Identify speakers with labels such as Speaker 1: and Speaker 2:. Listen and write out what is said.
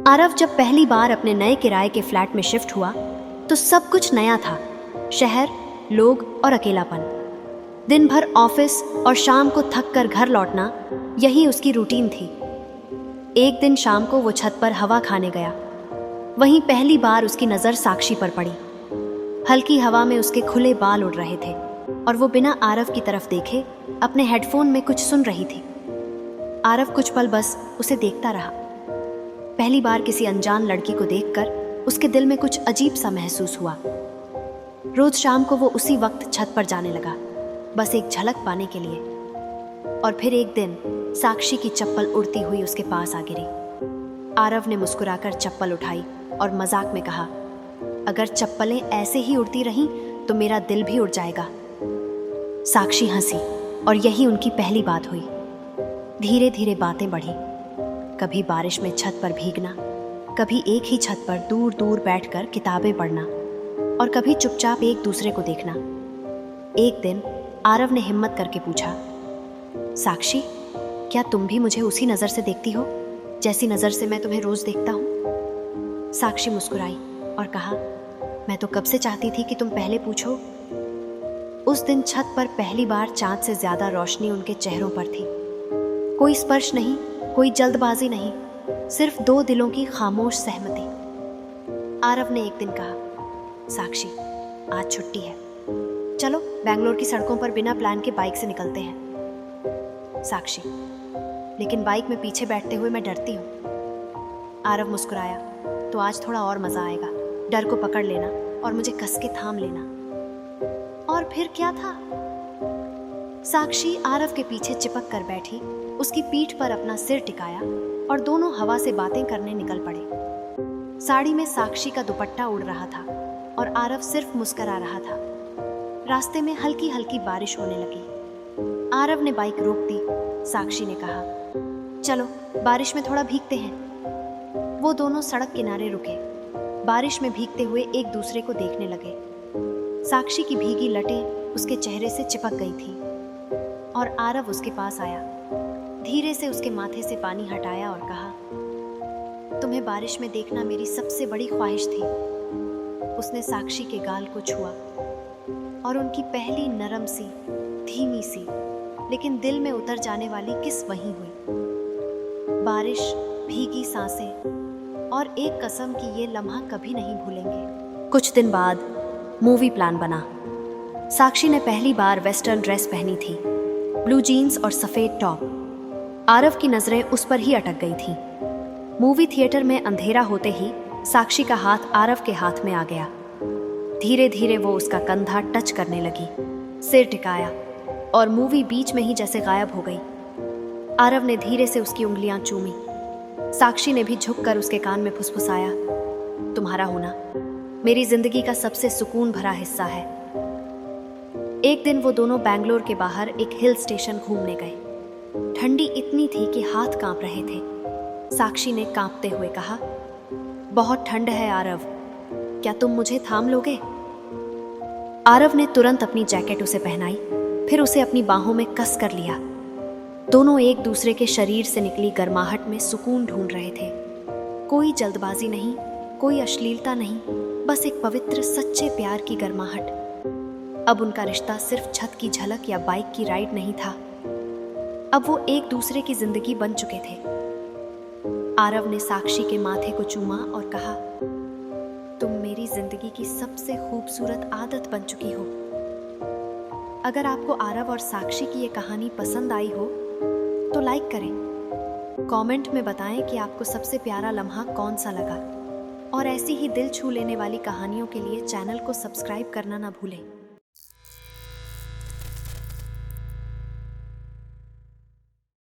Speaker 1: आरव जब पहली बार अपने नए किराए के फ्लैट में शिफ्ट हुआ तो सब कुछ नया था। शहर, लोग और अकेलापन। दिन भर ऑफिस और शाम को थक कर घर लौटना, यही उसकी रूटीन थी। एक दिन शाम को वो छत पर हवा खाने गया। वहीं पहली बार उसकी नज़र साक्षी पर पड़ी। हल्की हवा में उसके खुले बाल उड़ रहे थे और वो बिना आरव की तरफ देखे अपने हेडफोन में कुछ सुन रही थी। आरव कुछ पल बस उसे देखता रहा। पहली बार किसी अनजान लड़की को देखकर उसके दिल में कुछ अजीब सा महसूस हुआ। रोज शाम को वो उसी वक्त छत पर जाने लगा, बस एक झलक पाने के लिए। और फिर एक दिन साक्षी की चप्पल उड़ती हुई उसके पास आ गिरी। आरव ने मुस्कुराकर चप्पल उठाई और मजाक में कहा, अगर चप्पलें ऐसे ही उड़ती रहीं तो मेरा दिल भी उड़ जाएगा। साक्षी हंसी और यही उनकी पहली बात हुई। धीरे धीरे बातें बढ़ी। कभी बारिश में छत पर भीगना, कभी एक ही छत पर दूर दूर बैठकर किताबें पढ़ना और कभी चुपचाप एक दूसरे को देखना। एक दिन आरव ने हिम्मत करके पूछा, साक्षी, क्या तुम भी मुझे उसी नज़र से देखती हो जैसी नज़र से मैं तुम्हें रोज देखता हूँ? साक्षी मुस्कुराई और कहा, मैं तो कब से चाहती थी कि तुम पहले पूछो। उस दिन छत पर पहली बार चांद से ज्यादा रोशनी उनके चेहरों पर थी। कोई स्पर्श नहीं, कोई जल्दबाजी नहीं, सिर्फ दो दिलों की खामोश सहमति। आरव ने एक दिन कहा, साक्षी, आज छुट्टी है, चलो बैंगलोर की सड़कों पर बिना प्लान के बाइक से निकलते हैं। साक्षी, लेकिन बाइक में पीछे बैठते हुए मैं डरती हूँ। आरव मुस्कुराया, तो आज थोड़ा और मजा आएगा। डर को पकड़ लेना और मुझे कस के थाम लेना। और फिर क्या था? साक्षी आरव के पीछे चिपक कर बैठी, उसकी पीठ पर अपना सिर टिकाया और दोनों हवा से बातें करने निकल पड़े। साड़ी में साक्षी का दुपट्टा उड़ रहा था और आरव सिर्फ मुस्कुरा रहा था। रास्ते में हल्की हल्की बारिश होने लगी। आरव ने बाइक रोक दी। साक्षी ने कहा, चलो बारिश में थोड़ा भीगते हैं। वो दोनों सड़क किनारे रुके। बारिश में भीगते हुए एक दूसरे को देखने लगे। साक्षी की भीगी लटें उसके चेहरे से चिपक गई थी और आरव उसके पास आया। धीरे से उसके माथे से पानी हटाया और कहा, तुम्हें बारिश में देखना मेरी सबसे बड़ी ख्वाहिश थी। उसने साक्षी के गाल को छुआ और उनकी पहली नरम सी, धीमी सी, लेकिन दिल में उतर जाने वाली किस वहीं हुई। बारिश, भीगी सांसें और एक कसम कि ये लम्हा कभी नहीं भूलेंगे। कुछ दिन बाद मूवी प्लान बना। साक्षी ने पहली बार वेस्टर्न ड्रेस पहनी थी, ब्लू जीन्स और सफेद टॉप। आरव की नजरें उस पर ही अटक गई थीं। मूवी थिएटर में अंधेरा होते ही साक्षी का हाथ आरव के हाथ में आ गया। धीरे धीरे वो उसका कंधा टच करने लगी, सिर टिकाया और मूवी बीच में ही जैसे गायब हो गई। आरव ने धीरे से उसकी उंगलियां चूमी। साक्षी ने भी झुककर उसके कान में फुसफुसाया, तुम्हारा होना मेरी जिंदगी का सबसे सुकून भरा हिस्सा है। एक दिन वो दोनों बैंगलोर के बाहर एक हिल स्टेशन घूमने गए। ठंडी इतनी थी कि हाथ कांप रहे थे। साक्षी ने कांपते हुए कहा, बहुत ठंड है आरव, क्या तुम मुझे थाम लोगे? आरव ने तुरंत अपनी जैकेट उसे पहनाई, फिर उसे अपनी बाहों में कस कर लिया। दोनों एक दूसरे के शरीर से निकली गर्माहट में सुकून ढूंढ रहे थे। कोई जल्दबाजी नहीं, कोई अश्लीलता नहीं, बस एक पवित्र सच्चे प्यार की गर्माहट। अब उनका रिश्ता सिर्फ छत की झलक या बाइक की राइड नहीं था, अब वो एक दूसरे की जिंदगी बन चुके थे। आरव ने साक्षी के माथे को चूमा और कहा, तुम मेरी जिंदगी की सबसे खूबसूरत आदत बन चुकी हो। अगर आपको आरव और साक्षी की ये कहानी पसंद आई हो तो लाइक करें, कमेंट में बताएं कि आपको सबसे प्यारा लम्हा कौन सा लगा। और ऐसी ही दिल छू लेने वाली कहानियों के लिए चैनल को सब्सक्राइब करना ना भूलें।